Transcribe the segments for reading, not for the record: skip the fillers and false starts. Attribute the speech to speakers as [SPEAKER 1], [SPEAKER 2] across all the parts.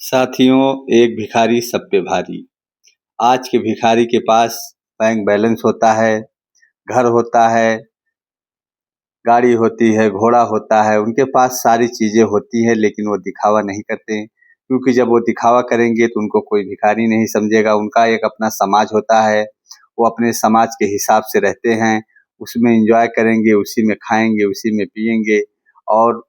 [SPEAKER 1] साथियों, एक भिखारी सब पे भारी। आज के भिखारी के पास बैंक बैलेंस होता है, घर होता है, गाड़ी होती है, घोड़ा होता है, उनके पास सारी चीज़ें होती हैं, लेकिन वो दिखावा नहीं करते। क्योंकि जब वो दिखावा करेंगे तो उनको कोई भिखारी नहीं समझेगा। उनका एक अपना समाज होता है, वो अपने समाज के हिसाब से रहते हैं, उसमें एंजॉय करेंगे, उसी में खाएंगे, उसी में पिएंगे और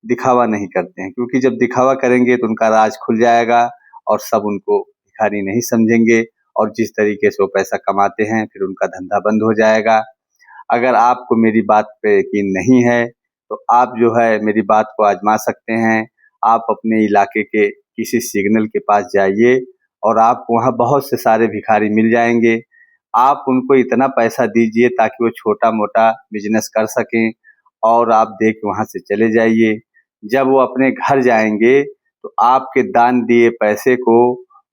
[SPEAKER 1] दिखावा नहीं करते हैं। क्योंकि जब दिखावा करेंगे तो उनका राज खुल जाएगा और सब उनको भिखारी नहीं समझेंगे और जिस तरीके से वो पैसा कमाते हैं फिर उनका धंधा बंद हो जाएगा। अगर आपको मेरी बात पे यकीन नहीं है तो आप जो है मेरी बात को आजमा सकते हैं। आप अपने इलाके के किसी सिग्नल के पास जाइए और आप वहाँ बहुत से सारे भिखारी मिल जाएंगे। आप उनको इतना पैसा दीजिए ताकि वो छोटा मोटा बिजनेस कर सकें और आप दे के वहाँ से चले जाइए। जब वो अपने घर जाएंगे तो आपके दान दिए पैसे को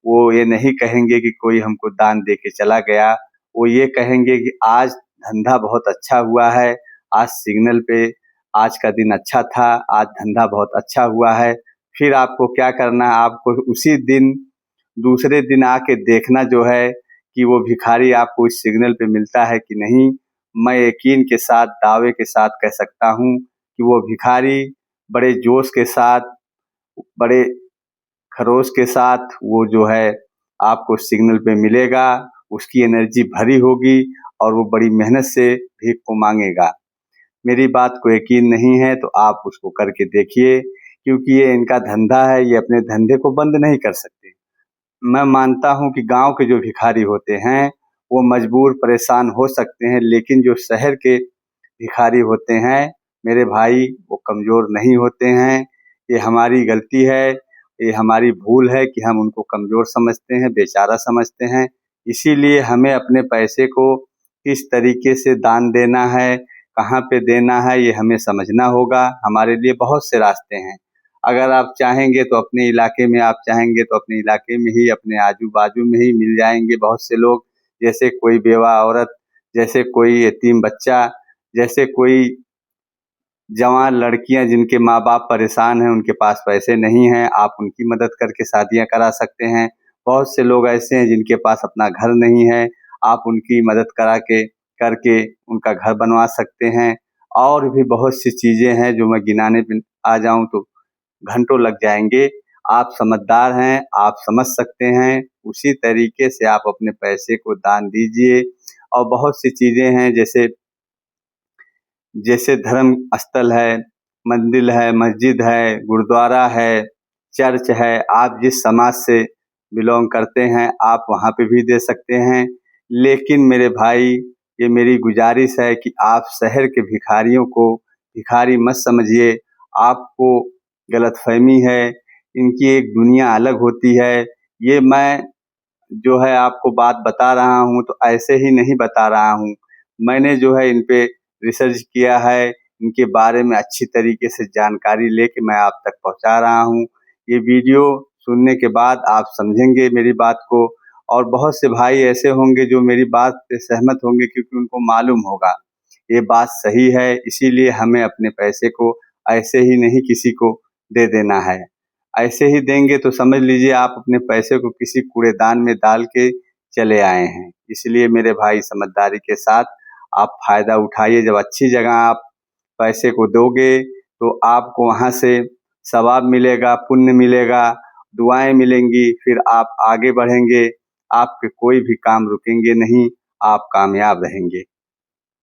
[SPEAKER 1] वो ये नहीं कहेंगे कि कोई हमको दान दे के चला गया। वो ये कहेंगे कि आज धंधा बहुत अच्छा हुआ है, आज सिग्नल पे आज का दिन अच्छा था, आज धंधा बहुत अच्छा हुआ है। फिर आपको क्या करना है, आपको उसी दिन दूसरे दिन आके देखना जो है कि वो भिखारी आपको इस सिग्नल पे मिलता है कि नहीं। मैं यकीन के साथ दावे के साथ कह सकता हूँ कि वो भिखारी बड़े जोश के साथ, बड़े खरोश के साथ वो जो है आपको सिग्नल पे मिलेगा। उसकी एनर्जी भरी होगी और वो बड़ी मेहनत से भीख को मांगेगा। मेरी बात को यकीन नहीं है तो आप उसको करके देखिए, क्योंकि ये इनका धंधा है, ये अपने धंधे को बंद नहीं कर सकते। मैं मानता हूँ कि गांव के जो भिखारी होते हैं वो मजबूर परेशान हो सकते हैं, लेकिन जो शहर के भिखारी होते हैं मेरे भाई वो कमज़ोर नहीं होते हैं। ये हमारी गलती है, ये हमारी भूल है कि हम उनको कमज़ोर समझते हैं, बेचारा समझते हैं। इसीलिए हमें अपने पैसे को किस तरीके से दान देना है, कहाँ पे देना है, ये हमें समझना होगा। हमारे लिए बहुत से रास्ते हैं। अगर आप चाहेंगे तो अपने इलाके में, आप चाहेंगे तो अपने इलाके में ही, अपने आजू-बाजू में ही मिल जाएँगे बहुत से लोग। जैसे कोई बेवा औरत, जैसे कोई यतीम बच्चा, जैसे कोई जवान लड़कियां जिनके माँ बाप परेशान हैं, उनके पास पैसे नहीं हैं, आप उनकी मदद करके शादियां करा सकते हैं। बहुत से लोग ऐसे हैं जिनके पास अपना घर नहीं है, आप उनकी मदद करा के करके उनका घर बनवा सकते हैं। और भी बहुत सी चीज़ें हैं जो मैं गिनाने पे आ जाऊं तो घंटों लग जाएंगे। आप समझदार हैं, आप समझ सकते हैं। उसी तरीके से आप अपने पैसे को दान दीजिए। और बहुत सी चीज़ें हैं जैसे जैसे धर्म स्थल है, मंदिर है, मस्जिद है, गुरुद्वारा है, चर्च है, आप जिस समाज से बिलोंग करते हैं आप वहाँ पे भी दे सकते हैं। लेकिन मेरे भाई, ये मेरी गुजारिश है कि आप शहर के भिखारियों को भिखारी मत समझिए। आपको गलतफहमी है, इनकी एक दुनिया अलग होती है। ये मैं जो है आपको बात बता रहा हूँ तो ऐसे ही नहीं बता रहा हूँ। मैंने जो है इन पे रिसर्च किया है, इनके बारे में अच्छी तरीके से जानकारी लेके मैं आप तक पहुँचा रहा हूँ। ये वीडियो सुनने के बाद आप समझेंगे मेरी बात को। और बहुत से भाई ऐसे होंगे जो मेरी बात से सहमत होंगे, क्योंकि उनको मालूम होगा ये बात सही है। इसीलिए हमें अपने पैसे को ऐसे ही नहीं किसी को दे देना है। ऐसे ही देंगे तो समझ लीजिए आप अपने पैसे को किसी कूड़ेदान में डाल के चले आए हैं। इसलिए मेरे भाई समझदारी के साथ आप फ़ायदा उठाइए। जब अच्छी जगह आप पैसे को दोगे तो आपको वहाँ से सवाब मिलेगा, पुण्य मिलेगा, दुआएं मिलेंगी, फिर आप आगे बढ़ेंगे। आपके कोई भी काम रुकेंगे नहीं, आप कामयाब रहेंगे।